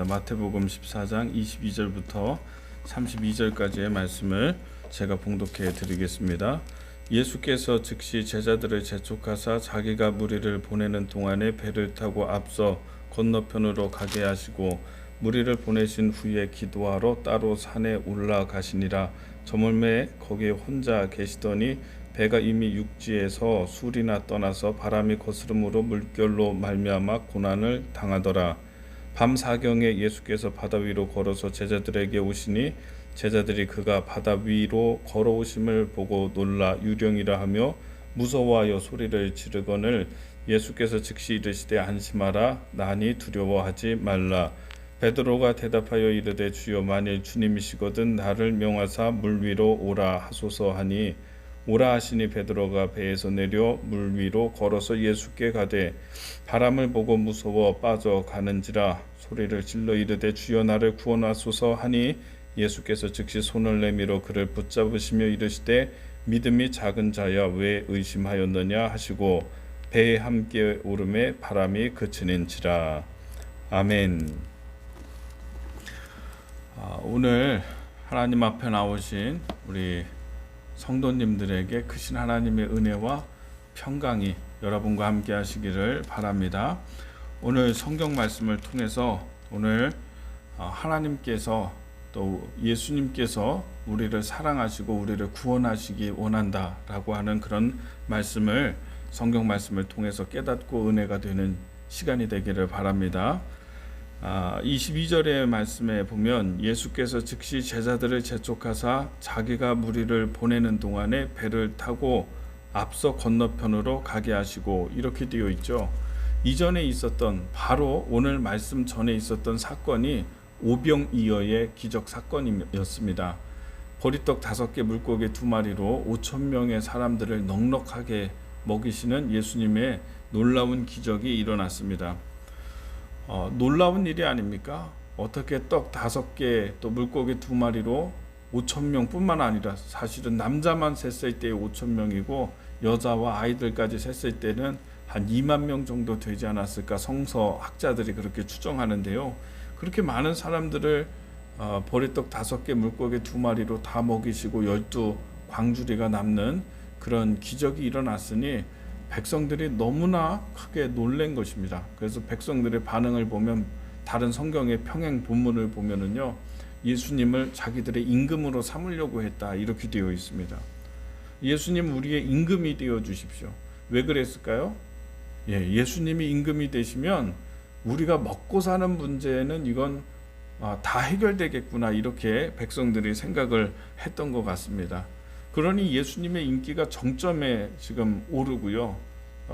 마태복음 14장 22절부터 32절까지의 말씀을 제가 봉독해 드리겠습니다. 예수께서 즉시 제자들을 재촉하사 자기가 무리를 보내는 동안에 배를 타고 앞서 건너편으로 가게 하시고 무리를 보내신 후에 기도하러 따로 산에 올라가시니라. 저물매 거기에 혼자 계시더니 배가 이미 육지에서 술이나 떠나서 바람이 거스름으로 물결로 말미암아 고난을 당하더라. 밤 사경에 예수께서 바다 위로 걸어서 제자들에게 오시니 제자들이 그가 바다 위로 걸어오심을 보고 놀라 유령이라 하며 무서워하여 소리를 지르거늘 예수께서 즉시 이르시되 안심하라 나니 두려워하지 말라. 베드로가 대답하여 이르되 주여 만일 주님이시거든 나를 명하사 물 위로 오라 하소서 하니 오라 하시니 베드로가 배에서 내려 물 위로 걸어서 예수께 가되 바람을 보고 무서워 빠져가는지라 소리를 질러 이르되 주여 나를 구원하소서 하니 예수께서 즉시 손을 내밀어 그를 붙잡으시며 이르시되 믿음이 작은 자야 왜 의심하였느냐 하시고 배에 함께 오름에 바람이 그치는지라. 아멘. 오늘 하나님 앞에 나오신 우리 성도님들에게 크신 하나님의 은혜와 평강이 여러분과 함께 하시기를 바랍니다. 오늘 성경 말씀을 통해서 오늘 하나님께서 또 예수님께서 우리를 사랑하시고 우리를 구원하시기 원한다라고 하는 그런 말씀을 성경 말씀을 통해서 깨닫고 은혜가 되는 시간이 되기를 바랍니다. 22절의 말씀에 보면 예수께서 즉시 제자들을 재촉하사 자기가 무리를 보내는 동안에 배를 타고 앞서 건너편으로 가게 하시고 이렇게 되어 있죠. 이전에 있었던 바로 오늘 말씀 전에 있었던 사건이 오병이어의 기적 사건이었습니다. 보리떡 5개 물고기 2마리로 5,000명의 사람들을 넉넉하게 먹이시는 예수님의 놀라운 기적이 일어났습니다. 놀라운 일이 아닙니까? 어떻게 떡 5개 또 물고기 2마리로 5,000명 뿐만 아니라 사실은 남자만 셌을 때 5,000명이고 여자와 아이들까지 셌을 때는 한 2만 명 정도 되지 않았을까 성서학자들이 그렇게 추정하는데요. 그렇게 많은 사람들을 보리떡 5개 물고기 2마리로 다 먹이시고 12 광주리가 남는 그런 기적이 일어났으니 백성들이 너무나 크게 놀란 것입니다. 그래서 백성들의 반응을 보면 다른 성경의 평행 본문을 보면은요, 예수님을 자기들의 임금으로 삼으려고 했다 이렇게 되어 있습니다. 예수님 우리의 임금이 되어 주십시오. 왜 그랬을까요? 예수님이 임금이 되시면 우리가 먹고 사는 문제는 이건 다 해결되겠구나 이렇게 백성들이 생각을 했던 것 같습니다. 그러니 예수님의 인기가 정점에 지금 오르고요.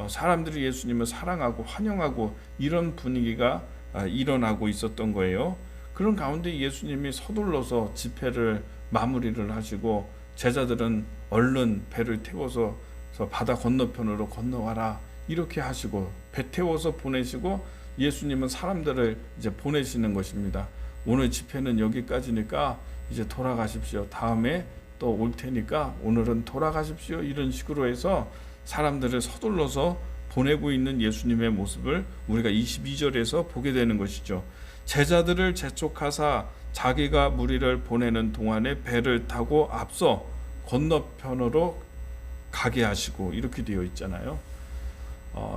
사람들이 예수님을 사랑하고 환영하고 이런 분위기가 일어나고 있었던 거예요. 그런 가운데 예수님이 서둘러서 집회를 마무리를 하시고 제자들은 얼른 배를 태워서 바다 건너편으로 건너와라 이렇게 하시고 배 태워서 보내시고 예수님은 사람들을 이제 보내시는 것입니다. 오늘 집회는 여기까지니까 이제 돌아가십시오. 다음에 또 올 테니까 오늘은 돌아가십시오. 이런 식으로 해서 사람들을 서둘러서 보내고 있는 예수님의 모습을 우리가 22절에서 보게 되는 것이죠. 제자들을 재촉하사 자기가 무리를 보내는 동안에 배를 타고 앞서 건너편으로 가게 하시고 이렇게 되어 있잖아요.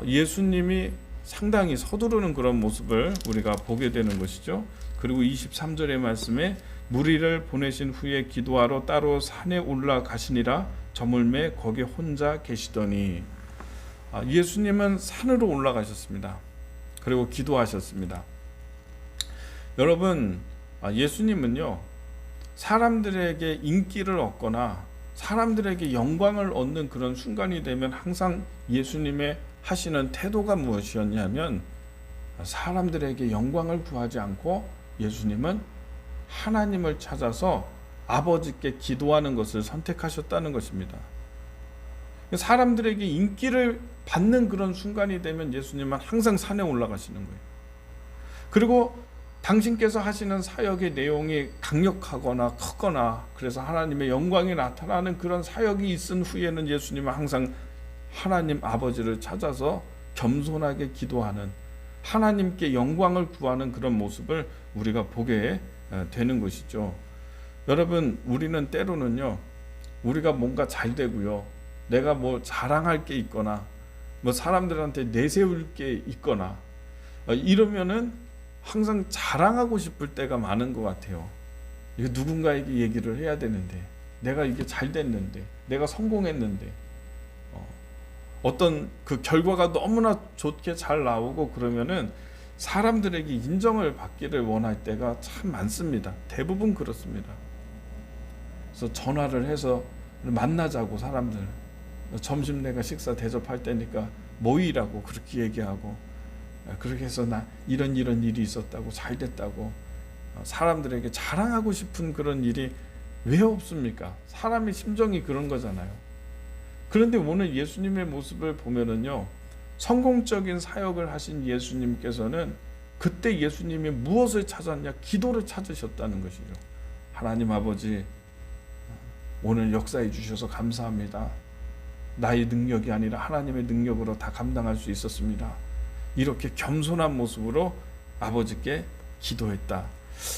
예수님이 상당히 서두르는 그런 모습을 우리가 보게 되는 것이죠. 그리고 23절의 말씀에 무리를 보내신 후에 기도하러 따로 산에 올라가시니라. 저물매 거기 혼자 계시더니 예수님은 산으로 올라가셨습니다. 그리고 기도하셨습니다. 여러분, 예수님은요 사람들에게 인기를 얻거나 사람들에게 영광을 얻는 그런 순간이 되면 항상 예수님의 하시는 태도가 무엇이었냐면 사람들에게 영광을 구하지 않고 예수님은 하나님을 찾아서 아버지께 기도하는 것을 선택하셨다는 것입니다. 사람들에게 인기를 받는 그런 순간이 되면 예수님은 항상 산에 올라가시는 거예요. 그리고 당신께서 하시는 사역의 내용이 강력하거나 크거나 그래서 하나님의 영광이 나타나는 그런 사역이 있은 후에는 예수님은 항상 하나님 아버지를 찾아서 겸손하게 기도하는 하나님께 영광을 구하는 그런 모습을 우리가 보게 되는 것이죠. 여러분, 우리는 때로는요, 우리가 뭔가 잘 되고요, 내가 뭐 자랑할 게 있거나 뭐 사람들한테 내세울 게 있거나 이러면은 항상 자랑하고 싶을 때가 많은 것 같아요. 이거 누군가에게 얘기를 해야 되는데, 내가 이게 잘 됐는데, 내가 성공했는데, 어떤 그 결과가 너무나 좋게 잘 나오고 그러면은 사람들에게 인정을 받기를 원할 때가 참 많습니다. 대부분 그렇습니다. 그래서 전화를 해서 만나자고, 사람들 점심 내가 식사 대접할 때니까 모이라고 그렇게 얘기하고, 그렇게 해서 나 이런 일이 있었다고, 잘 됐다고 사람들에게 자랑하고 싶은 그런 일이 왜 없습니까? 사람의 심정이 그런 거잖아요. 그런데 오늘 예수님의 모습을 보면은요, 성공적인 사역을 하신 예수님께서는 그때 예수님이 무엇을 찾았냐? 기도를 찾으셨다는 것이죠. 하나님 아버지, 오늘 역사해 주셔서 감사합니다. 나의 능력이 아니라 하나님의 능력으로 다 감당할 수 있었습니다. 이렇게 겸손한 모습으로 아버지께 기도했다.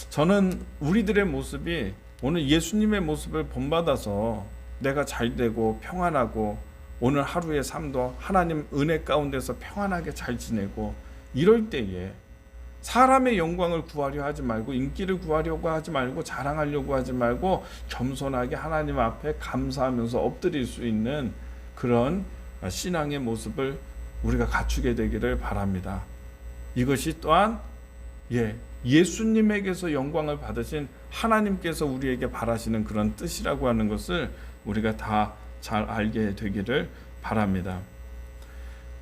저는 우리들의 모습이 오늘 예수님의 모습을 본받아서 내가 잘 되고 평안하고 오늘 하루의 삶도 하나님 은혜 가운데서 평안하게 잘 지내고 이럴 때에 사람의 영광을 구하려 하지 말고, 인기를 구하려고 하지 말고, 자랑하려고 하지 말고 겸손하게 하나님 앞에 감사하면서 엎드릴 수 있는 그런 신앙의 모습을 우리가 갖추게 되기를 바랍니다. 이것이 또한 예수님에게서 영광을 받으신 하나님께서 우리에게 바라시는 그런 뜻이라고 하는 것을 우리가 다 잘 알게 되기를 바랍니다.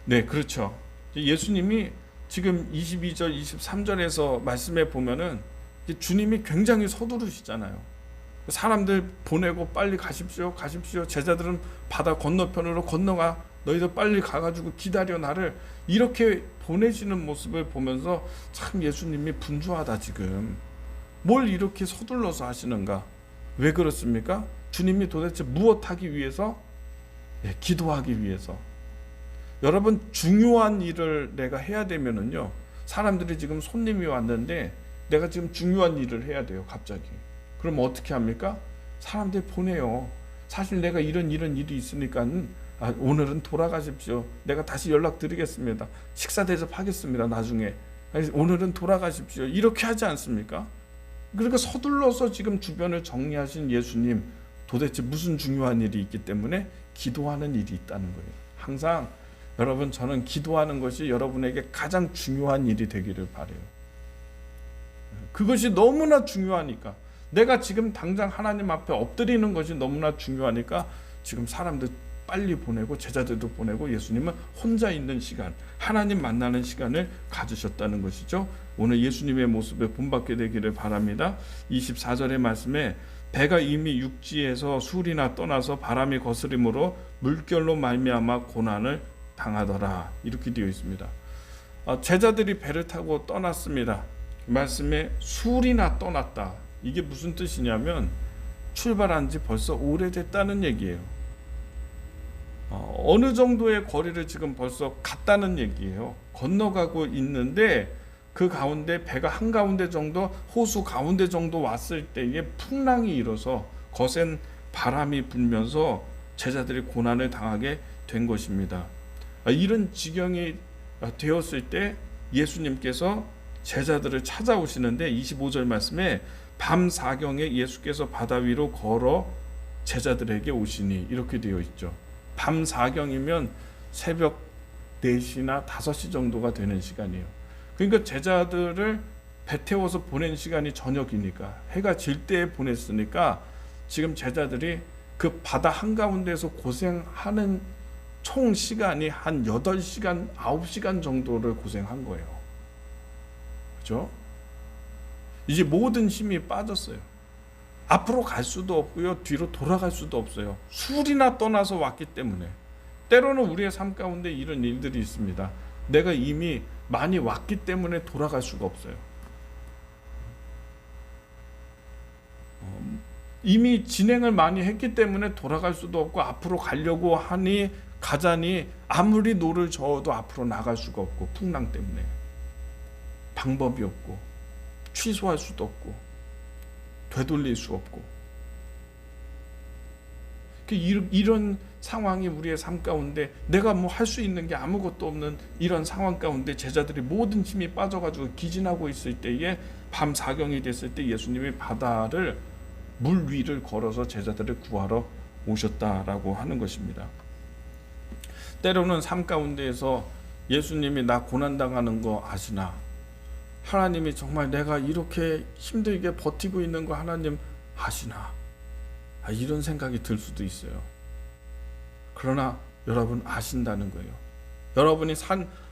네, 그렇죠. 예수님이 지금 22절, 23절에서 말씀해 보면은 주님이 굉장히 서두르시잖아요. 사람들 보내고 빨리 가십시오. 제자들은 바다 건너편으로 건너가. 너희들 빨리 가가지고 기다려 나를. 이렇게 보내시는 모습을 보면서 참 예수님이 분주하다 지금. 뭘 이렇게 서둘러서 하시는가? 왜 그렇습니까? 주님이 도대체 무엇하기 위해서? 기도하기 위해서. 여러분, 중요한 일을 내가 해야 되면은요, 사람들이 지금 손님이 왔는데 내가 지금 중요한 일을 해야 돼요. 갑자기. 그럼 어떻게 합니까? 사람들 보내요. 사실 내가 이런 일이 있으니까 오늘은 돌아가십시오. 내가 다시 연락드리겠습니다. 식사 대접하겠습니다. 나중에. 오늘은 돌아가십시오. 이렇게 하지 않습니까? 그러니까 서둘러서 지금 주변을 정리하신 예수님, 도대체 무슨 중요한 일이 있기 때문에 기도하는 일이 있다는 거예요. 항상 여러분, 저는 기도하는 것이 여러분에게 가장 중요한 일이 되기를 바라요. 그것이 너무나 중요하니까, 내가 지금 당장 하나님 앞에 엎드리는 것이 너무나 중요하니까 지금 사람들 빨리 보내고 제자들도 보내고 예수님은 혼자 있는 시간, 하나님 만나는 시간을 가지셨다는 것이죠. 오늘 예수님의 모습을 본받게 되기를 바랍니다. 24절의 말씀에 배가 이미 육지에서 술이나 떠나서 바람이 거스림으로 물결로 말미암아 고난을 당하더라. 이렇게 되어 있습니다. 제자들이 배를 타고 떠났습니다. 말씀에 술이나 떠났다. 이게 무슨 뜻이냐면 출발한 지 벌써 오래됐다는 얘기예요. 어느 정도의 거리를 지금 벌써 갔다는 얘기예요. 건너가고 있는데 그 가운데 배가 한가운데 정도, 호수 가운데 정도 왔을 때에 풍랑이 일어서 거센 바람이 불면서 제자들이 고난을 당하게 된 것입니다. 이런 지경이 되었을 때 예수님께서 제자들을 찾아오시는데 25절 말씀에 밤 사경에 예수께서 바다 위로 걸어 제자들에게 오시니 이렇게 되어 있죠. 밤 사경이면 새벽 4시나 5시 정도가 되는 시간이에요. 그러니까 제자들을 배 태워서 보낸 시간이 저녁이니까, 해가 질 때에 보냈으니까 지금 제자들이 그 바다 한가운데서 고생하는 총 시간이 한 8시간, 9시간 정도를 고생한 거예요. 그렇죠? 이제 모든 힘이 빠졌어요. 앞으로 갈 수도 없고요, 뒤로 돌아갈 수도 없어요. 술이나 떠나서 왔기 때문에. 때로는 우리의 삶 가운데 이런 일들이 있습니다. 내가 이미 많이 왔기 때문에 돌아갈 수가 없어요. 이미 진행을 많이 했기 때문에 돌아갈 수도 없고, 앞으로 가려고 하니 가자니 아무리 노를 저어도 앞으로 나갈 수가 없고, 풍랑 때문에 방법이 없고 취소할 수도 없고 되돌릴 수 없고, 이런 상황이 우리의 삶 가운데 내가 뭐 할 수 있는 게 아무것도 없는 이런 상황 가운데 제자들이 모든 힘이 빠져가지고 기진하고 있을 때에 밤 사경이 됐을 때 예수님이 바다를 물 위를 걸어서 제자들을 구하러 오셨다라고 하는 것입니다. 때로는 삶 가운데에서 예수님이 나 고난당하는 거 아시나? 하나님이 정말 내가 이렇게 힘들게 버티고 있는 거 하나님 아시나? 이런 생각이 들 수도 있어요. 그러나 여러분 아신다는 거예요. 여러분이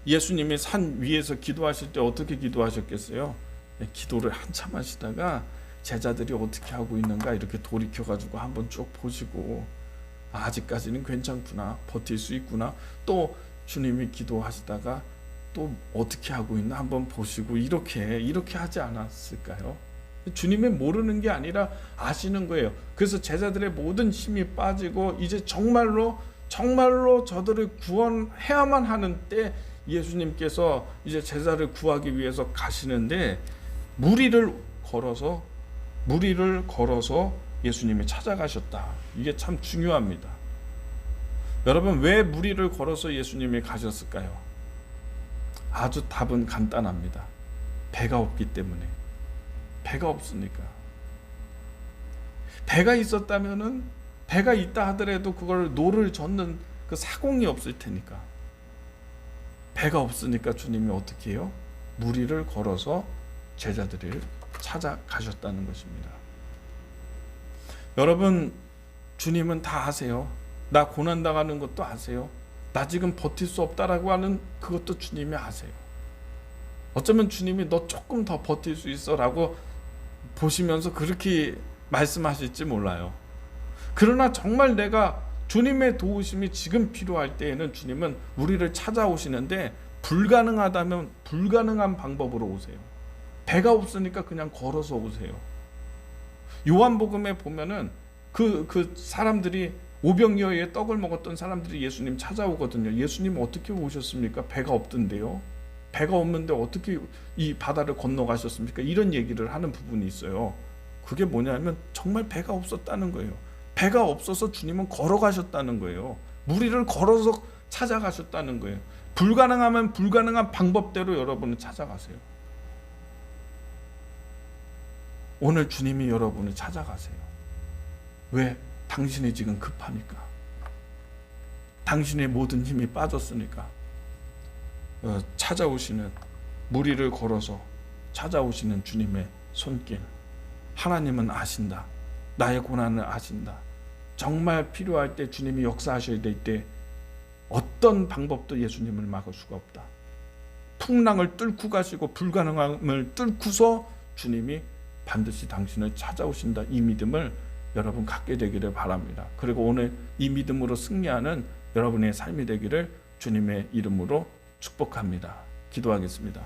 예수님이 산 위에서 기도하실 때 어떻게 기도하셨겠어요? 기도를 한참 하시다가 제자들이 어떻게 하고 있는가 이렇게 돌이켜가지고 한번 쭉 보시고, 아직까지는 괜찮구나, 버틸 수 있구나, 또 주님이 기도하시다가 또 어떻게 하고 있나 한번 보시고, 이렇게 하지 않았을까요? 주님이 모르는 게 아니라 아시는 거예요. 그래서 제자들의 모든 힘이 빠지고 이제 정말로 저들을 구원해야만 하는 때 예수님께서 이제 제자를 구하기 위해서 가시는데 무리를 걸어서 예수님이 찾아가셨다. 이게 참 중요합니다. 여러분, 왜 무리를 걸어서 예수님이 가셨을까요? 아주 답은 간단합니다. 배가 없기 때문에. 배가 없으니까. 배가 있었다면은, 배가 있다 하더라도 그걸 노를 젓는 그 사공이 없을 테니까. 배가 없으니까 주님이 어떻게 해요? 무리를 걸어서 제자들을 찾아가셨다는 것입니다. 여러분, 주님은 다 아세요. 나 고난당하는 것도 아세요. 나 지금 버틸 수 없다라고 하는 그것도 주님이 아세요. 어쩌면 주님이 너 조금 더 버틸 수 있어 라고 보시면서 그렇게 말씀하실지 몰라요. 그러나 정말 내가 주님의 도우심이 지금 필요할 때에는 주님은 우리를 찾아오시는데, 불가능하다면 불가능한 방법으로 오세요. 배가 없으니까 그냥 걸어서 오세요. 요한복음에 보면은 그 사람들이 오병이어의 떡을 먹었던 사람들이 예수님 찾아오거든요. 예수님 어떻게 오셨습니까? 배가 없던데요. 배가 없는데 어떻게 이 바다를 건너가셨습니까? 이런 얘기를 하는 부분이 있어요. 그게 뭐냐면 정말 배가 없었다는 거예요. 배가 없어서 주님은 걸어가셨다는 거예요. 무리를 걸어서 찾아가셨다는 거예요. 불가능하면 불가능한 방법대로 여러분은 찾아가세요. 오늘 주님이 여러분을 찾아가세요. 왜? 당신이 지금 급하니까. 당신의 모든 힘이 빠졌으니까. 찾아오시는, 무리를 걸어서 찾아오시는 주님의 손길. 하나님은 아신다. 나의 고난을 아신다. 정말 필요할 때 주님이 역사하셔야 될 때 어떤 방법도 예수님을 막을 수가 없다. 풍랑을 뚫고 가시고 불가능함을 뚫고서 주님이 반드시 당신을 찾아오신다. 이 믿음을 여러분 갖게 되기를 바랍니다. 그리고 오늘 이 믿음으로 승리하는 여러분의 삶이 되기를 주님의 이름으로 축복합니다. 기도하겠습니다.